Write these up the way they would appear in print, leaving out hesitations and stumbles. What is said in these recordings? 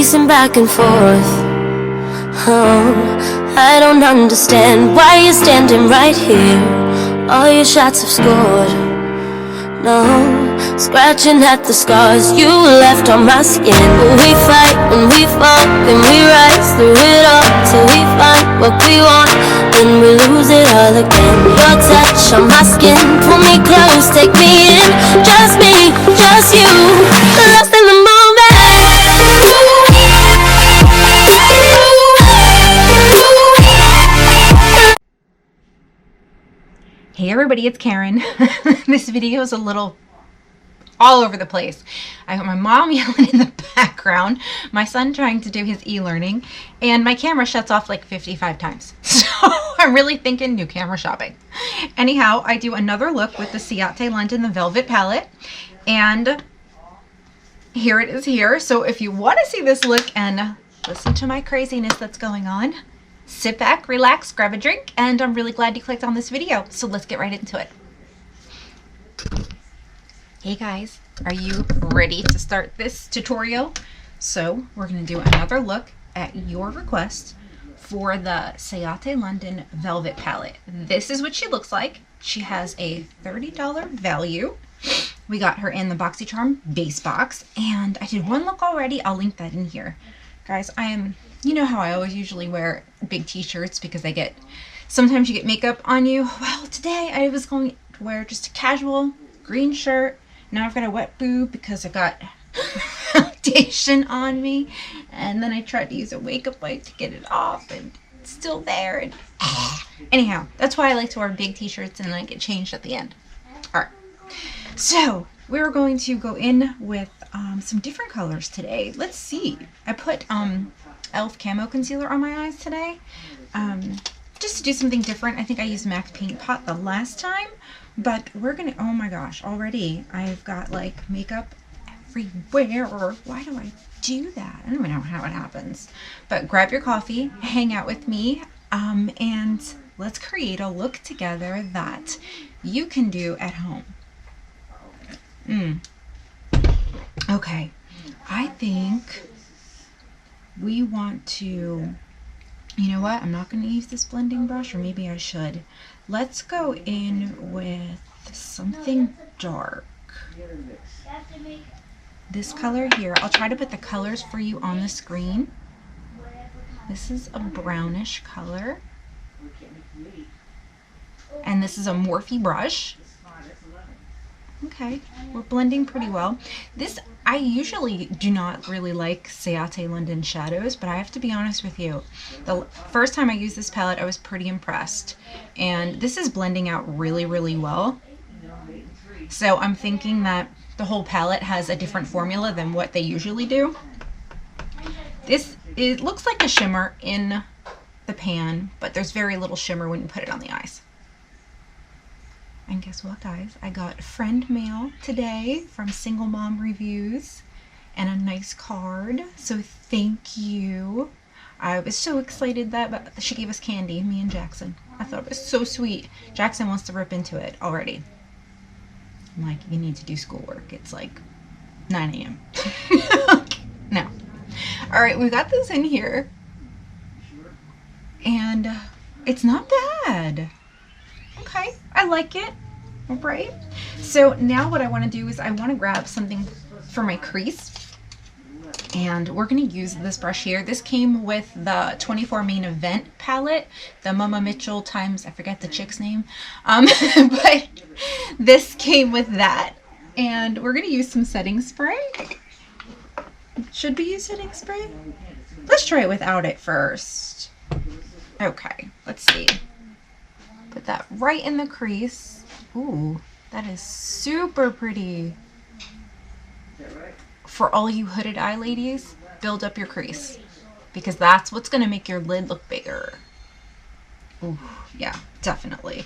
pacing back and forth. Oh, I don't understand why you're standing right here. All your shots have scored. No, scratching at the scars you left on my skin. We fight and we fall and we rise through it all till we find what we want, then we lose it all again. Your touch on my skin, pull me close, take me in. Just me, just you, lost in the moment. Hey everybody, it's Karen. This video is a little all over the place. I got my mom yelling in the background, my son trying to do his e-learning, and my camera shuts off like 55 times. So I'm really thinking new camera shopping. Anyhow, I do another look with the Ciate London, the Velvet Palette, and here it is here. So if you want to see this look and listen to my craziness that's going on, sit back, relax, grab a drink, and I'm really glad you clicked on this video. So let's get right into it. Hey guys, are you ready to start this tutorial? So we're going to do another look at your request for the Ciate London Velvet Palette. This is what she looks like. She has a $30 value. We got her in the Boxy Charm base box, and I did one look already. I'll link that in here. Guys, you know how I always usually wear big t-shirts because sometimes you get makeup on you. Well, today I was going to wear just a casual green shirt. Now I've got a wet boob because I got foundation on me. And then I tried to use a makeup wipe to get it off and it's still there. And anyhow, that's why I like to wear big t-shirts and then I get changed at the end. All right. So we're going to go in with some different colors today. Let's see. I put e.l.f. Camo Concealer on my eyes today, just to do something different. I think I used MAC Paint Pot the last time, but we're gonna, oh my gosh, already I've got like makeup everywhere. Why do I do that? I don't even know how it happens. But grab your coffee, hang out with me, and let's create a look together that you can do at home. Okay, I think we want to, you know what, I'm not going to use this blending brush, or maybe I should. Let's go in with something dark. This color here, I'll try to put the colors for you on the screen. This is a brownish color. And this is a Morphe brush. Okay, we're blending pretty well. I usually do not really like Ciate London shadows, but I have to be honest with you. The first time I used this palette, I was pretty impressed. And this is blending out really, really well. So I'm thinking that the whole palette has a different formula than what they usually do. It looks like a shimmer in the pan, but there's very little shimmer when you put it on the eyes. And guess what, guys? I got friend mail today from Single Mom Reviews and a nice card. So thank you. I was so excited that she gave us candy, me and Jackson. I thought it was so sweet. Jackson wants to rip into it already. I'm like, you need to do schoolwork. It's like 9 a.m. No. All right, we got this in here. And it's not bad. Okay, I like it. All right. So now what I want to do is I want to grab something for my crease. And we're going to use this brush here. This came with the 24 Main Event palette, the Mama Mitchell times, I forget the chick's name. But this came with that. And we're going to use some setting spray. Should we use setting spray? Let's try it without it first. Okay, let's see. Put that right in the crease. Ooh, that is super pretty. For all you hooded eye ladies, build up your crease because that's what's going to make your lid look bigger. Ooh, yeah, definitely.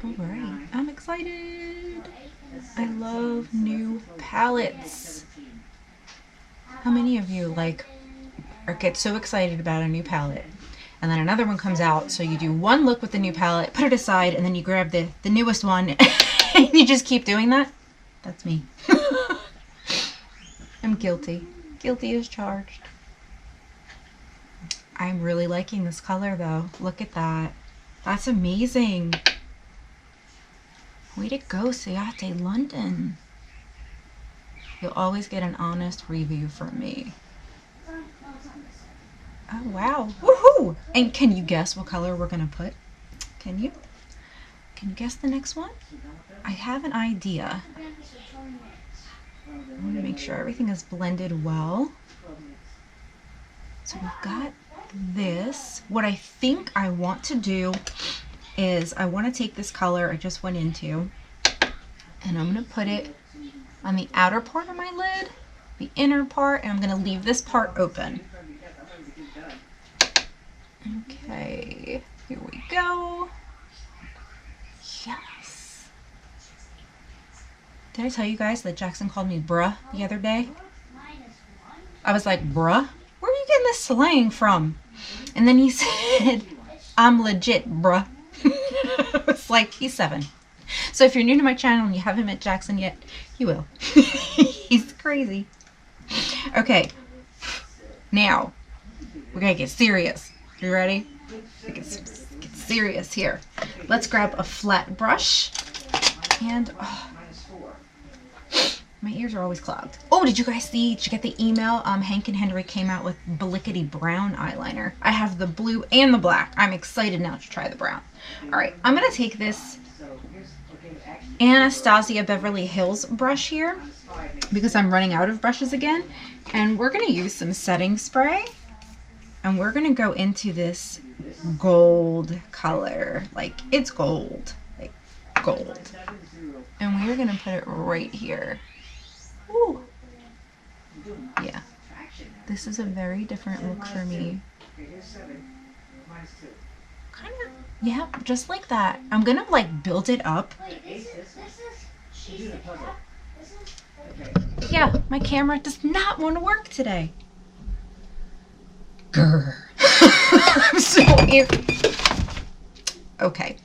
All right, I'm excited. I love new palettes. How many of you get so excited about a new palette? And then another one comes out, so you do one look with the new palette, put it aside, and then you grab the newest one, and you just keep doing that? That's me. I'm guilty. Guilty as charged. I'm really liking this color though. Look at that. That's amazing. Way to go, Ciate London. You'll always get an honest review from me. Oh, wow. Woohoo! And can you guess what color we're going to put? Can you? Can you guess the next one? I have an idea. I want to make sure everything is blended well. So we've got this. What I think I want to do is I want to take this color I just went into and I'm going to put it on the outer part of my lid, the inner part, and I'm going to leave this part open. Okay, here we go. Yes. Did I tell you guys that Jackson called me bruh the other day? I was like, bruh? Where are you getting this slang from? And then he said, I'm legit, bruh. It's like, he's 7. So if you're new to my channel and you haven't met Jackson yet, you will. He's crazy. Okay. Now, we're going to get serious. You ready? Get serious here. Let's grab a flat brush. And, oh, my ears are always clogged. Oh, did you guys see? Did you get the email? Hank and Henry came out with Blickety Brown eyeliner. I have the blue and the black. I'm excited now to try the brown. All right, I'm going to take this Anastasia Beverly Hills brush here because I'm running out of brushes again. And we're going to use some setting spray. And we're going to go into this gold color. Like, it's gold. Like, gold. And we're going to put it right here. Ooh. Yeah. This is a very different look for me. Kind of, yeah, just like that. I'm going to, like, build it up. Yeah, my camera does not want to work today. Grr. I'm so okay.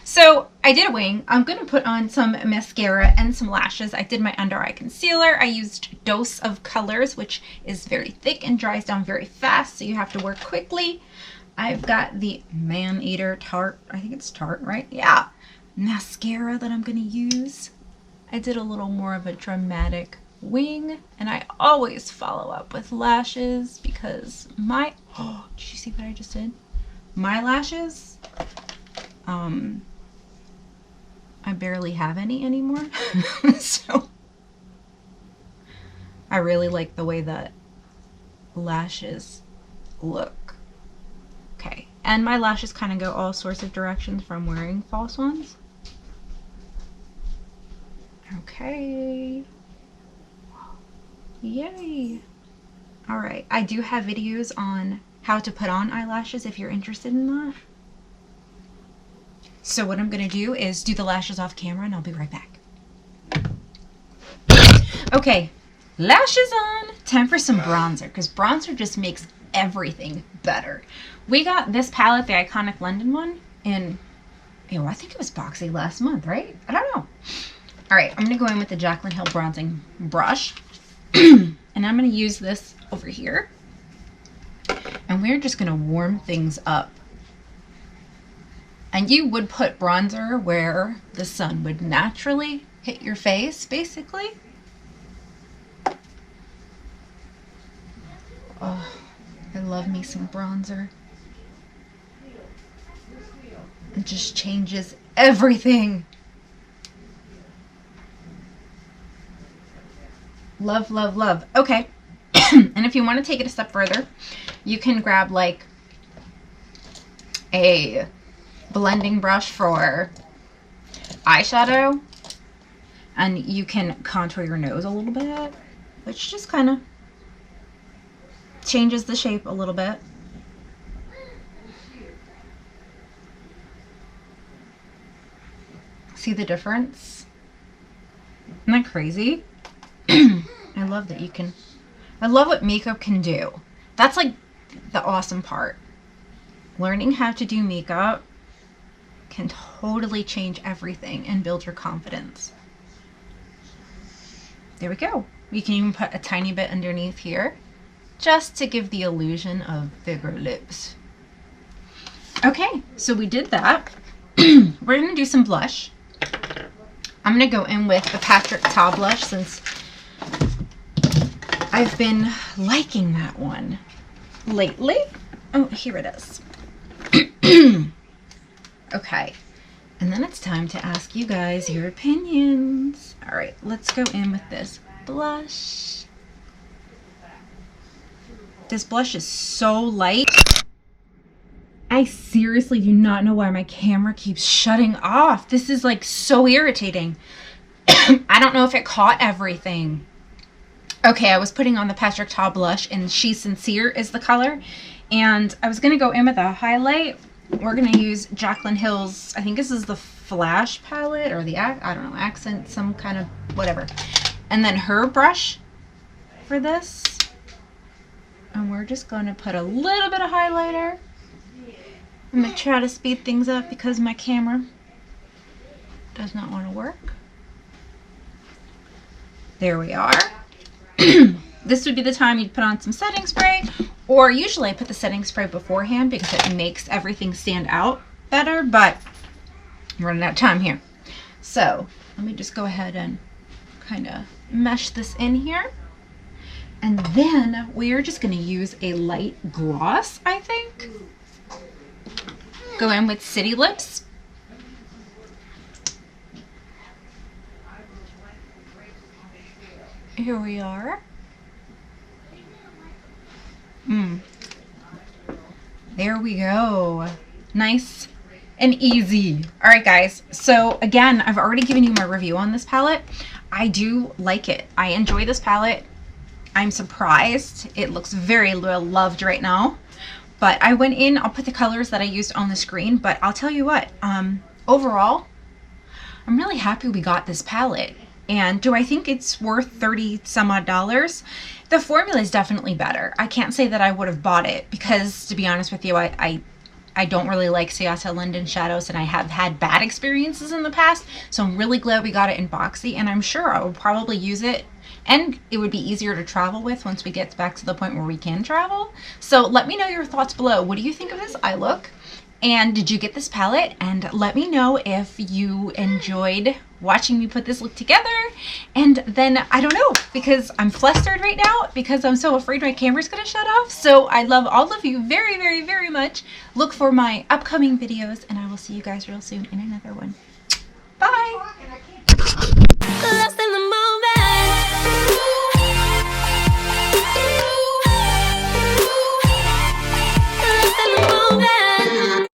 So I did a wing. I'm going to put on some mascara and some lashes. I did my under eye concealer. I used Dose of Colors, which is very thick and dries down very fast, so you have to work quickly. I've got the Man Eater Tarte. I think it's Tarte, right? Yeah. Mascara that I'm going to use. I did a little more of a dramatic wing, and I always follow up with lashes because my, oh, did you see what I just did? My lashes, I barely have any anymore. So I really like the way that lashes look. Okay, and my lashes kind of go all sorts of directions from wearing false ones. Okay. Yay. All right, I do have videos on how to put on eyelashes if you're interested in that. So what I'm gonna do is do the lashes off camera and I'll be right back. Okay, lashes on. Time for some bronzer, because bronzer just makes everything better. We got this palette, the Iconic London one, in, you know, I think it was Boxy last month, right? I don't know. All right, I'm gonna go in with the Jaclyn Hill bronzing brush. And I'm going to use this over here. And we're just going to warm things up. And you would put bronzer where the sun would naturally hit your face, basically. Oh, I love me some bronzer. It just changes everything. Love, love, love. Okay. And if you want to take it a step further, you can grab like a blending brush for eyeshadow and you can contour your nose a little bit, which just kind of changes the shape a little bit. See the difference? Isn't that crazy? I love that you can, I love what makeup can do. That's like the awesome part. Learning how to do makeup can totally change everything and build your confidence. There we go. You can even put a tiny bit underneath here just to give the illusion of bigger lips. Okay, so we did that. We're going to do some blush. I'm going to go in with the Patrick Ta blush since I've been liking that one lately. Oh, here it is. Okay, and then it's time to ask you guys your opinions. All right, let's go in with this blush. This blush is so light. I seriously do not know why my camera keeps shutting off. This is like so irritating. I don't know if it caught everything. Okay, I was putting on the Patrick Ta blush and She's Sincere is the color. And I was going to go in with a highlight. We're going to use Jaclyn Hill's, I think this is the Flash palette or the, I don't know, accent, some kind of whatever. And then her brush for this. And we're just going to put a little bit of highlighter. I'm going to try to speed things up because my camera does not want to work. There we are. This would be the time you'd put on some setting spray, or usually I put the setting spray beforehand because it makes everything stand out better, but I'm running out of time here. So let me just go ahead and kind of mesh this in here. And then we're just going to use a light gloss, I think. Go in with City Lips. Here we are. There we go. Nice and easy. All right, guys. So again, I've already given you my review on this palette. I do like it. I enjoy this palette. I'm surprised. It looks very well loved right now. But I went in, I'll put the colors that I used on the screen, but I'll tell you what, overall, I'm really happy we got this palette. And do I think it's worth 30 some odd dollars? The formula is definitely better. I can't say that I would have bought it because, to be honest with you, I don't really like Ciate London shadows, and I have had bad experiences in the past. So I'm really glad we got it in Boxy, and I'm sure I will probably use it. And it would be easier to travel with once we get back to the point where we can travel. So let me know your thoughts below. What do you think of this eye look? And did you get this palette? And let me know if you enjoyed watching me put this look together. And then, I don't know, because I'm flustered right now because I'm so afraid my camera's gonna shut off. So I love all of you very, very, very much. Look for my upcoming videos, and I will see you guys real soon in another one. Bye!